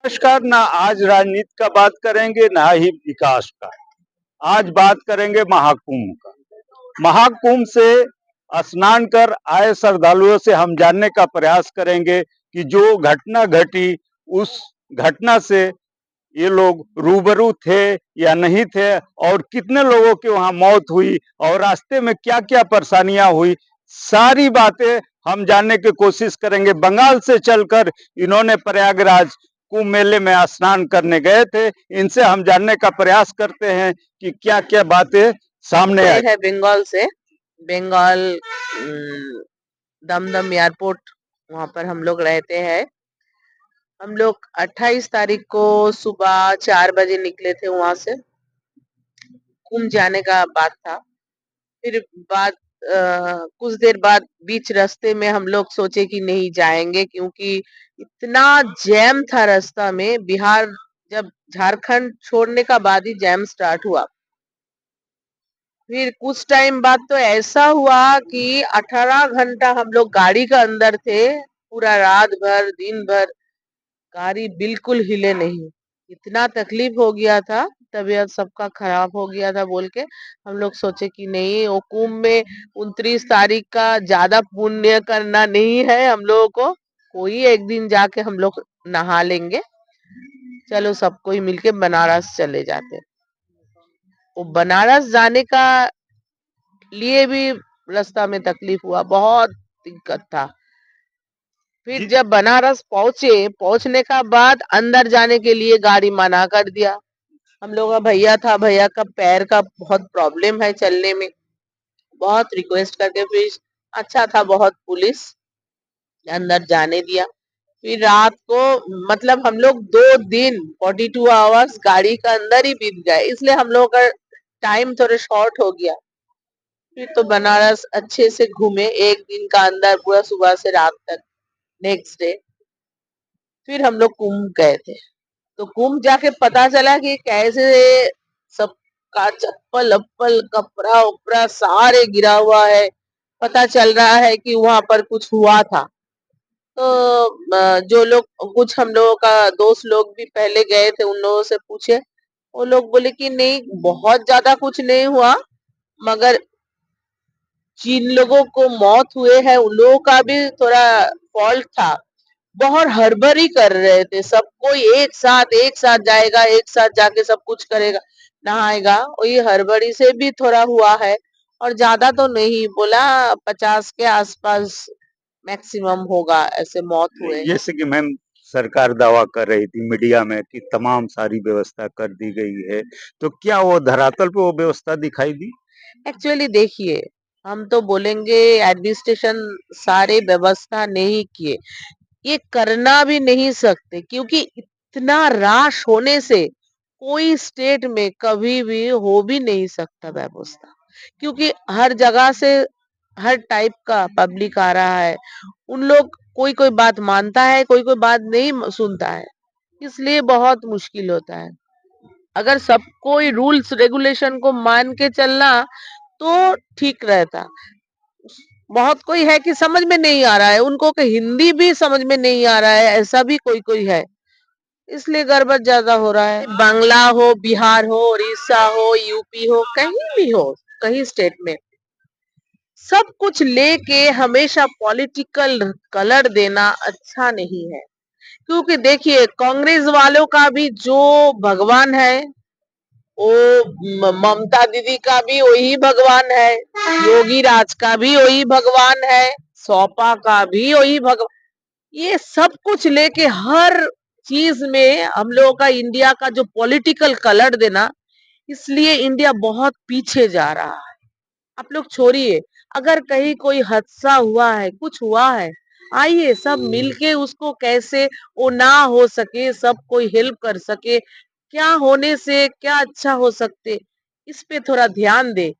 नमस्कार। ना आज राजनीति का बात करेंगे ना ही विकास का। आज बात करेंगे महाकुंभ का। महाकुंभ से स्नान कर आए श्रद्धालुओं से हम जानने का प्रयास करेंगे कि जो घटना घटी उस घटना से ये लोग रूबरू थे या नहीं थे, और कितने लोगों की वहां मौत हुई और रास्ते में क्या क्या परेशानियां हुई। सारी बातें हम जानने की कोशिश करेंगे। बंगाल से चलकर इन्होंने प्रयागराज कुंभ मेले में स्नान करने गए थे। इनसे हम जानने का प्रयास करते हैं कि क्या क्या बातें सामने आई है। बंगाल से बंगाल दमदम एयरपोर्ट, वहां पर हम लोग रहते हैं। हम लोग 28 तारीख को सुबह 4 बजे निकले थे वहां से। कुंभ जाने का बात था। फिर कुछ देर बाद बीच रास्ते में हम लोग सोचे कि नहीं जाएंगे, क्योंकि इतना जैम था रास्ता में। बिहार जब झारखंड छोड़ने का बाद ही जैम स्टार्ट हुआ। फिर कुछ टाइम बाद तो ऐसा हुआ कि 18 घंटा हम लोग गाड़ी के अंदर थे। पूरा रात भर दिन भर गाड़ी बिल्कुल हिले नहीं। इतना तकलीफ हो गया था, तबीयत सबका खराब हो गया था बोल के हम लोग सोचे कि नहीं, वो कुंभ में 29 तारीख का ज्यादा पुण्य करना नहीं है हम लोगों को। कोई एक दिन जाके हम लोग नहा लेंगे। चलो सब कोई मिलके बनारस चले जाते। वो बनारस जाने का लिए भी रास्ता में तकलीफ हुआ, बहुत दिक्कत था। फिर जब बनारस पहुंचने का बाद अंदर जाने के लिए गाड़ी मना कर दिया। हम लोग का भैया था, भैया का पैर का बहुत प्रॉब्लम है चलने में। बहुत रिक्वेस्ट करके फिर अच्छा था, बहुत पुलिस अंदर जाने दिया। फिर रात को मतलब हम लोग 2 दिन 42 आवर्स गाड़ी का अंदर ही बीत गए, इसलिए हम लोग का टाइम थोड़ा शॉर्ट हो गया। फिर तो बनारस अच्छे से घूमे एक दिन का अंदर, पूरा सुबह से रात तक। नेक्स्ट डे फिर हम लोग कुंभ गए थे। तो कुंभ जाके पता चला कि कैसे सबका चप्पल अप्पल कपड़ा उपड़ा सारे गिरा हुआ है। पता चल रहा है कि वहां पर कुछ हुआ था। तो जो लोग, कुछ हम लोगों का दोस्त लोग भी पहले गए थे, उन लोगों से पूछे। वो लोग बोले कि नहीं, बहुत ज्यादा कुछ नहीं हुआ, मगर जिन लोगों को मौत हुए हैं उन लोगों का भी थोड़ा फॉल्ट था। बहुत हड़बड़ी कर रहे थे, सब कोई एक साथ जाएगा, एक साथ जाके सब कुछ करेगा, नहाएगा। वही हड़बड़ी से भी थोड़ा हुआ है, और ज्यादा तो नहीं बोला, 50 के आसपास मैक्सिमम होगा ऐसे मौत हुए हैं। जैसे कि मैम सरकार दावा कर रही थी मीडिया में कि तमाम सारी व्यवस्था कर दी गई है, तो क्या वो धरातल पे वो व्यवस्था दिखाई दी? एक्चुअली देखिए, हम तो बोलेंगे एडमिनिस्ट्रेशन सारे व्यवस्था नहीं किए, ये करना भी नहीं सकते, क्योंकि इतना राश होने से कोई स्टेट में कभी भी हो भी नहीं सकता व्यवस्था। क्योंकि हर जगह से हर टाइप का पब्लिक आ रहा है। उन लोग कोई कोई बात मानता है, कोई कोई बात नहीं सुनता है, इसलिए बहुत मुश्किल होता है। अगर सब कोई रूल्स रेगुलेशन को मान के चलना तो ठीक रहता। बहुत कोई है कि समझ में नहीं आ रहा है, उनको कि हिंदी भी समझ में नहीं आ रहा है, ऐसा भी कोई कोई है, इसलिए गड़बड़ ज्यादा हो रहा है। बांग्ला हो, बिहार हो, उड़ीसा हो, यूपी हो, कहीं भी हो, कहीं स्टेट में सब कुछ लेके हमेशा पॉलिटिकल कलर देना अच्छा नहीं है। क्योंकि देखिए, कांग्रेस वालों का भी जो भगवान है, वो ममता दीदी का भी वही भगवान है, योगी राज का भी वही भगवान है, सौपा का भी वही भगवान। ये सब कुछ लेके हर चीज में हम लोगों का इंडिया का जो पॉलिटिकल कलर देना, इसलिए इंडिया बहुत पीछे जा रहा है। आप लोग छोड़िए, अगर कहीं कोई हादसा हुआ है, कुछ हुआ है, आइए सब मिलके उसको कैसे वो ना हो सके, सब कोई हेल्प कर सके, क्या होने से क्या अच्छा हो सकते, इस पे थोड़ा ध्यान दे।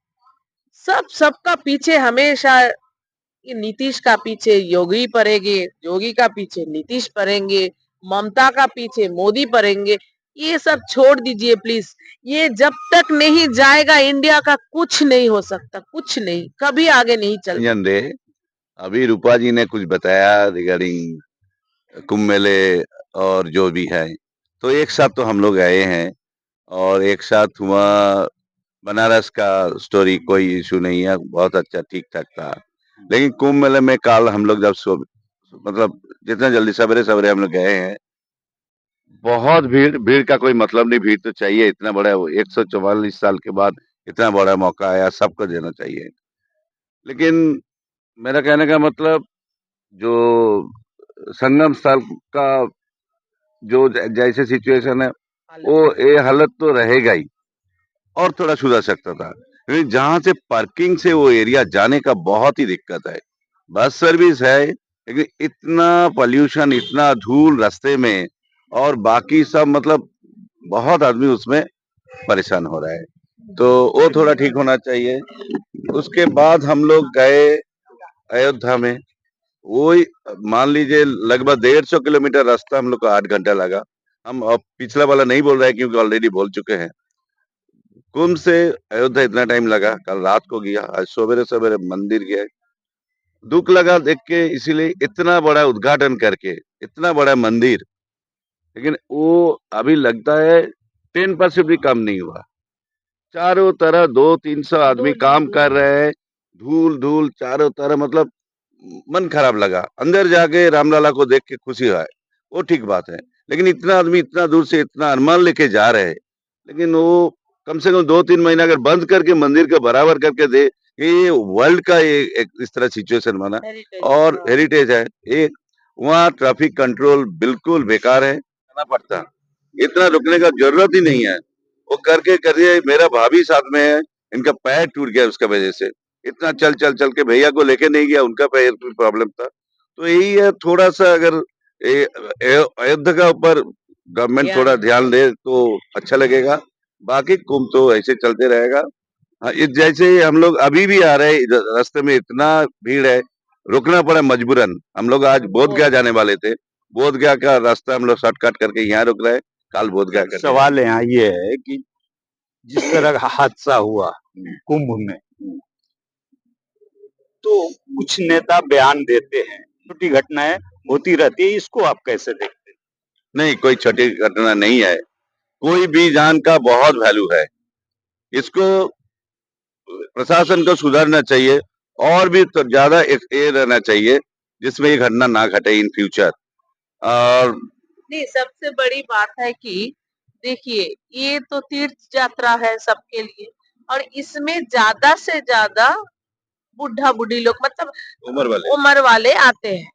सब सबका पीछे हमेशा, ये नीतीश का पीछे योगी पड़ेंगे, योगी का पीछे नीतीश पड़ेंगे, ममता का पीछे मोदी पड़ेंगे। ये सब छोड़ दीजिए प्लीज। ये जब तक नहीं जाएगा, इंडिया का कुछ नहीं हो सकता, कुछ नहीं, कभी आगे नहीं चल। दे अभी रूपा जी ने कुछ बताया रिगार्डिंग कुंभ मेले और जो भी है, तो एक साथ तो हम लोग गए हैं और एक साथ हुआ बनारस का स्टोरी, कोई इशू नहीं है, बहुत अच्छा ठीक ठाक था। लेकिन कुंभ मेले में कल हम लोग जब मतलब जितना जल्दी सवेरे सवेरे हम लोग गए हैं, बहुत भीड़, भीड़ का कोई मतलब नहीं, भीड़ तो चाहिए, इतना बड़ा 144 साल के बाद इतना बड़ा मौका आया, सबको देना चाहिए। लेकिन मेरा कहने का मतलब जो संगम स्थल का जो जैसे सिचुएशन है, वो ये हालत तो रहेगा ही, और थोड़ा सुधर सकता था, लेकिन जहां से पार्किंग से वो एरिया जाने का बहुत ही दिक्कत है। बस सर्विस है, लेकिन इतना पोल्यूशन, इतना धूल रास्ते में, और बाकी सब मतलब बहुत आदमी उसमें परेशान हो रहा है, तो वो थोड़ा ठीक होना चाहिए। उसके बाद हम लोग गए अयोध्या में, वही मान लीजिए लगभग 150 किलोमीटर रास्ता हम लोग को 8 घंटा लगा। हम अब पिछला वाला नहीं बोल रहे हैं क्योंकि ऑलरेडी बोल चुके हैं। कुंभ से अयोध्या इतना टाइम लगा, कल रात को गया, आज सवेरे सवेरे मंदिर गए। दुख लगा देख के, इसीलिए इतना बड़ा उद्घाटन करके, इतना बड़ा मंदिर, लेकिन वो अभी लगता है 10% भी कम नहीं हुआ। चारों तरफ 200-300 आदमी काम कर रहे हैं, धूल धूल चारों तरफ, मतलब मन खराब लगा। अंदर जाके रामलला को देख के खुशी है, वो ठीक बात है, लेकिन इतना आदमी इतना दूर से इतना अरमान लेके जा रहे हैं, लेकिन वो कम से कम 2-3 महीना अगर बंद करके मंदिर को बराबर करके दे, ये वर्ल्ड का एक इस तरह सिचुएशन बना, और हेरिटेज है एक, वहाँ ट्रैफिक कंट्रोल बिल्कुल बेकार है, करना पड़ता, इतना रुकने का जरूरत ही नहीं है। वो करके करिए, मेरा भाभी साथ में है, इनका पैर टूट गया उसका वजह से, इतना चल चल चल के, भैया को लेके नहीं गया, उनका पैर में प्रॉब्लम था। तो यही है, थोड़ा सा अगर अयोध्या का ऊपर गवर्नमेंट थोड़ा ध्यान दे तो अच्छा लगेगा। बाकी कुंभ तो ऐसे चलते रहेगा। हाँ, जैसे हम लोग अभी भी आ रहे हैं, रास्ते में इतना भीड़ है, रुकना पड़ा मजबूरन। हम लोग आज बोध गया जाने वाले थे, बोध गया का रास्ता हम लोग शॉर्टकट करके यहाँ रुक रहे हैं, कल बोध गया करके। सवाल यहाँ ये है कि जिस तरह का हादसा हुआ कुंभ में, तो कुछ नेता बयान देते हैं, छोटी घटनाएं होती रहती है, इसको आप कैसे देखते हैं? नहीं, कोई छोटी घटना नहीं है, कोई भी जान का बहुत वैल्यू है, इसको प्रशासन को सुधारना चाहिए, और भी तो ज्यादा ये रहना चाहिए जिसमें ये घटना ना घटे इन फ्यूचर। और नहीं, सबसे बड़ी बात है कि देखिए, ये तो तीर्थ यात्रा है सबके लिए, और इसमें ज्यादा से ज्यादा बुढ़ा बुढ़ी लोग, मतलब उम्र वाले आते हैं,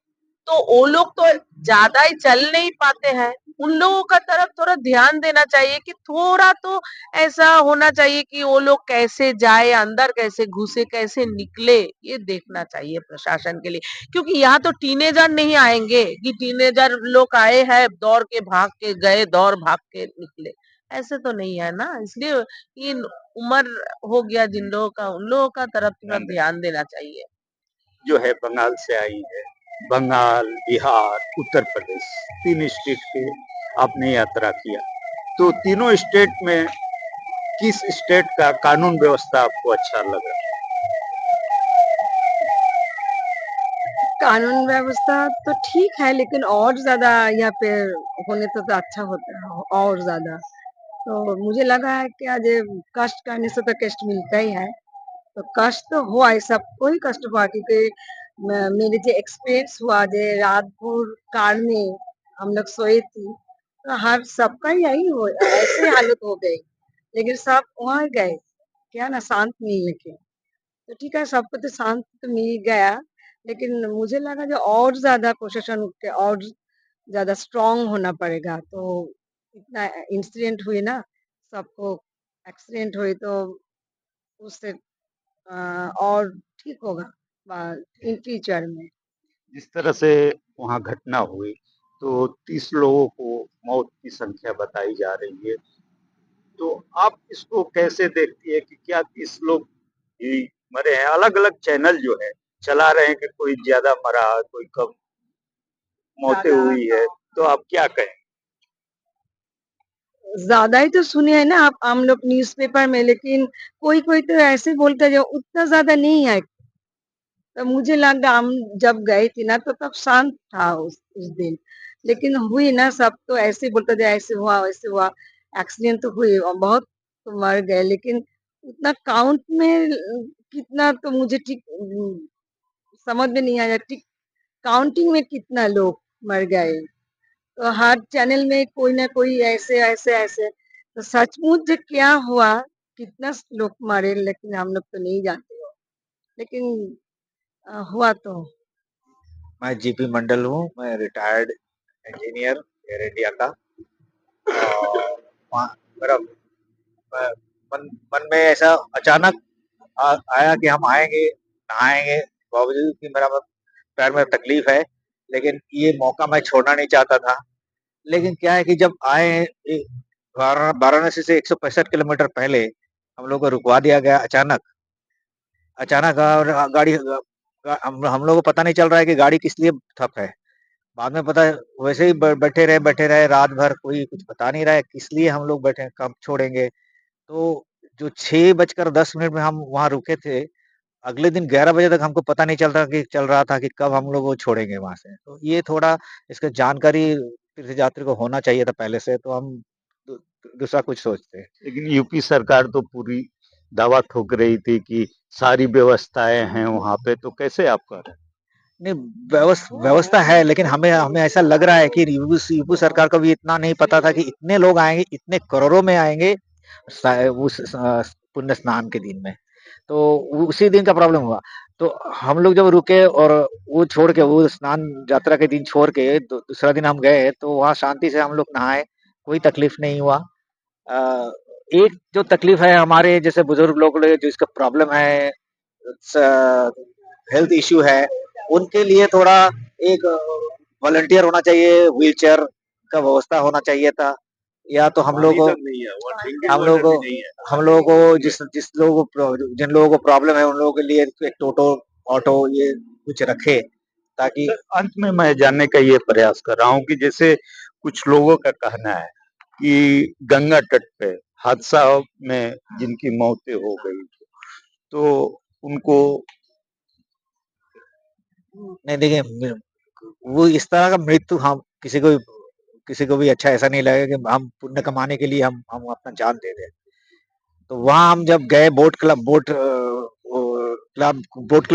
तो वो लोग तो ज्यादा ही चल नहीं पाते हैं। उन लोगों का तरफ थोड़ा ध्यान देना चाहिए कि थोड़ा तो ऐसा होना चाहिए कि वो लोग कैसे जाए, अंदर कैसे घुसे, कैसे निकले, ये देखना चाहिए प्रशासन के लिए। क्योंकि यहाँ तो टीनेजर नहीं आएंगे कि टीनेजर लोग आए हैं, दौड़ के भाग के गए, दौड़ भाग के निकले, ऐसे तो नहीं है ना। इसलिए इन उम्र हो गया जिन लोगों का, उन लोगों का तरफ थोड़ा ध्यान देना चाहिए। जो है बंगाल से आई है, बंगाल, बिहार, उत्तर प्रदेश, 3 स्टेट के आपने यात्रा किया, तो तीनों स्टेट में किस स्टेट का कानून व्यवस्था आपको अच्छा लगा? कानून व्यवस्था तो ठीक है, लेकिन और ज्यादा यहाँ पे होने तो अच्छा होता है, और ज्यादा। तो मुझे लगा है कि आज कष्ट करने से तो कष्ट मिलता ही है, तो कष्ट तो हुआ है, सबको ही कष्ट हुआ, क्योंकि मेरे जो एक्सपीरियंस हुआ, जो रातपुर कार में हम लोग सोए थी, तो हर सबका यही हो, ऐसे हालत हो गई, लेकिन सब वहाँ गए, क्या ना, शांत मिलने के, तो ठीक है, सबको तो शांत तो मिल गया, लेकिन मुझे लगा जो और ज्यादा प्रशासन के और ज्यादा स्ट्रांग होना पड़ेगा। तो इतना इंसिडेंट हुए ना, सबको एक्सीडेंट हुए, तो उससे और ठीक होगा इन फ्यूचर में। जिस तरह से वहाँ घटना हुई, तो 30 लोगों को मौत की संख्या बताई जा रही है, तो आप इसको कैसे देखती है कि क्या 30 लोग ही मरे हैं? अलग अलग चैनल जो है चला रहे हैं कि कोई ज्यादा मरा, कोई कम मौतें हुई है, तो आप क्या कहें? ज्यादा ही तो सुने हैं ना आप, हम लोग न्यूज़पेपर में, लेकिन कोई कोई तो ऐसे बोलता है जो उतना ज्यादा नहीं है। तो मुझे लगा, हम जब गए थे ना तो तब शांत था उस दिन, लेकिन हुई ना, सब तो ऐसे बोलते थे ऐसे हुआ वैसे हुआ, एक्सीडेंट तो हुई और बहुत तो मर गए, लेकिन उतना काउंट में कितना तो मुझे ठीक समझ में नहीं आया, ठीक काउंटिंग में कितना लोग मर गए। तो हर चैनल में कोई ना कोई ऐसे ऐसे ऐसे, तो सचमुच क्या हुआ, कितना लोग मरे, लेकिन हम लोग तो नहीं जानते हो, लेकिन हुआ तो। मैं जीपी मंडल हूँ, मैं रिटायर्ड इंजीनियर एयर इंडिया का। और मेरा मन में ऐसा अचानक आया कि हम आएंगे नहाएंगे, बावजूद कि मेरा पैर में तकलीफ है, लेकिन ये मौका मैं छोड़ना नहीं चाहता था। लेकिन क्या है कि जब आए वाराणसी से 165 किलोमीटर पहले हम लोग को रुकवा दिया गया अचानक। अचानक और गाड़ी हम लोग को पता नहीं चल रहा है कि गाड़ी किस लिए ठप है। बाद में पता, वैसे ही बैठे रहे रात भर, कोई कुछ बता नहीं रहा है किस लिए हम लोग बैठे, कब छोड़ेंगे। तो जो 6:10 में हम वहाँ रुके थे, अगले दिन 11 बजे तक हमको पता नहीं चल रहा था कि कब हम लोग वो छोड़ेंगे वहाँ से। तो ये थोड़ा इसका जानकारी तीर्थ यात्री को होना चाहिए था पहले से, तो हम दूसरा कुछ सोचते हैं। लेकिन यूपी सरकार तो पूरी दावा ठोक रही थी कि सारी व्यवस्थाएं हैं वहां पे, तो कैसे आप कर रहे हैं? नहीं, व्यवस्था है, लेकिन हमें हमें ऐसा लग रहा है कि यूपी सरकार को भी इतना नहीं पता था कि इतने लोग आएंगे, इतने करोड़ों में आएंगे उस पुण्य स्नान के दिन में। तो उसी दिन का प्रॉब्लम हुआ। तो हम लोग जब रुके और वो छोड़ के, वो स्नान यात्रा के दिन छोड़ के दूसरा दिन हम गए, तो वहाँ शांति से हम लोग नहाए, कोई तकलीफ नहीं हुआ। एक जो तकलीफ है हमारे जैसे बुजुर्ग लोग जो इसका प्रॉब्लम है, हेल्थ इश्यू है, उनके लिए थोड़ा एक वॉलंटियर होना चाहिए, व्हीलचेयर का व्यवस्था होना चाहिए था। या तो हम लोग को जिन लोगों को प्रॉब्लम है उन लोगों के लिए एक टोटो ऑटो ये कुछ रखे, ताकि अंत में मैं जानने का ये प्रयास कर रहा हूँ कि जैसे कुछ लोगों का कहना है कि गंगा तट पे हादसा में जिनकी मौतें हो गई, तो उनको नहीं, देखिए वो इस तरह का मृत्यु हम किसी को भी अच्छा ऐसा नहीं लगेगा कि हम पुण्य कमाने के लिए हम अपना जान दे दें। तो वहाँ हम जब गए, बोट क्लब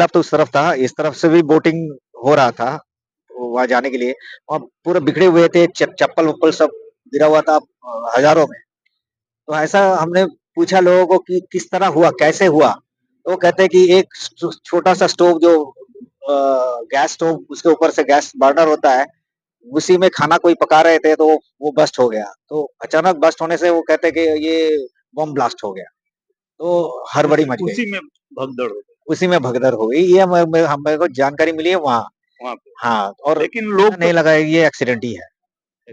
तो उस तरफ था, इस तरफ से भी बोटिंग हो रहा था वहाँ जाने के लिए। और पूरे बिखरे हुए थे, चप्पल वप्पल सब गिरा हुआ था हजारों में। तो ऐसा हमने पूछा लोगों को कि किस तरह हुआ, कैसे हुआ। तो वो कहते हैं कि एक छोटा सा स्टोव जो गैस स्टोव, उसके ऊपर से गैस बर्नर होता है, उसी में खाना कोई पका रहे थे, तो वो बस्ट हो गया। तो अचानक बस्ट होने से वो कहते हैं कि ये बम ब्लास्ट हो गया। तो हड़बड़ी मच गई, उसी में भगदड़ हो गई उसी में भगदड़ हो गई। ये हमें को जानकारी मिली है वहाँ। वहां पे। हाँ, और लेकिन लोग नहीं लगा ये एक्सीडेंट ही है।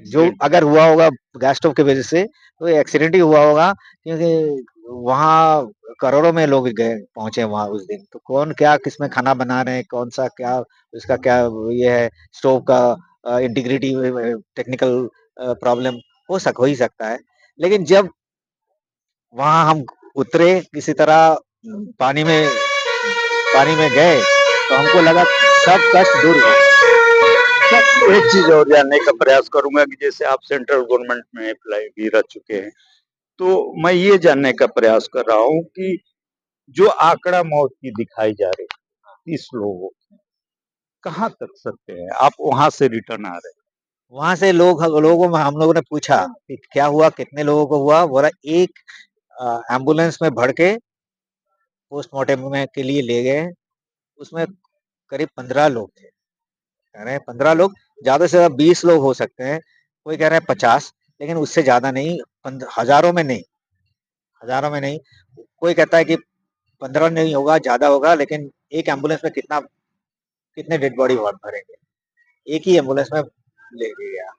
जो अगर हुआ होगा गैस स्टोव की वजह से, तो एक्सीडेंट ही हुआ होगा, क्योंकि वहाँ करोड़ों में लोग गए पहुंचे वहां उस दिन। तो कौन क्या किसमें खाना बना रहे हैं, कौन सा क्या उसका क्या ये है, स्टोव का इंटीग्रिटी, टेक्निकल प्रॉब्लम हो ही सकता है। लेकिन जब वहां हम उतरे किसी तरह, पानी में पानी में गए, तो हमको लगा सब कष्ट दूर हो। एक चीज और जानने का प्रयास करूंगा कि जैसे आप सेंट्रल गवर्नमेंट में अप्लाई भी रह चुके हैं, तो मैं ये जानने का प्रयास कर रहा हूँ कि जो आंकड़ा मौत की दिखाई जा रही है 30 लोगों, कहाँ तक सत्य है? आप वहां से रिटर्न आ रहे हैं। वहां से हम लोगों ने पूछा कि क्या हुआ, कितने लोगों को हुआ। बोला एक एम्बुलेंस में भर के पोस्टमार्टम के लिए ले गए, उसमें करीब 15 लोग थे। कह रहे हैं 15 लोग, ज्यादा से ज्यादा 20 लोग हो सकते हैं, कोई कह रहा है 50, लेकिन उससे ज्यादा नहीं, हजारों में नहीं, हजारों में नहीं। कोई कहता है कि 15 नहीं होगा, ज्यादा होगा, लेकिन एक एम्बुलेंस में कितने डेड बॉडी भरेंगे, एक ही एम्बुलेंस में ले गया।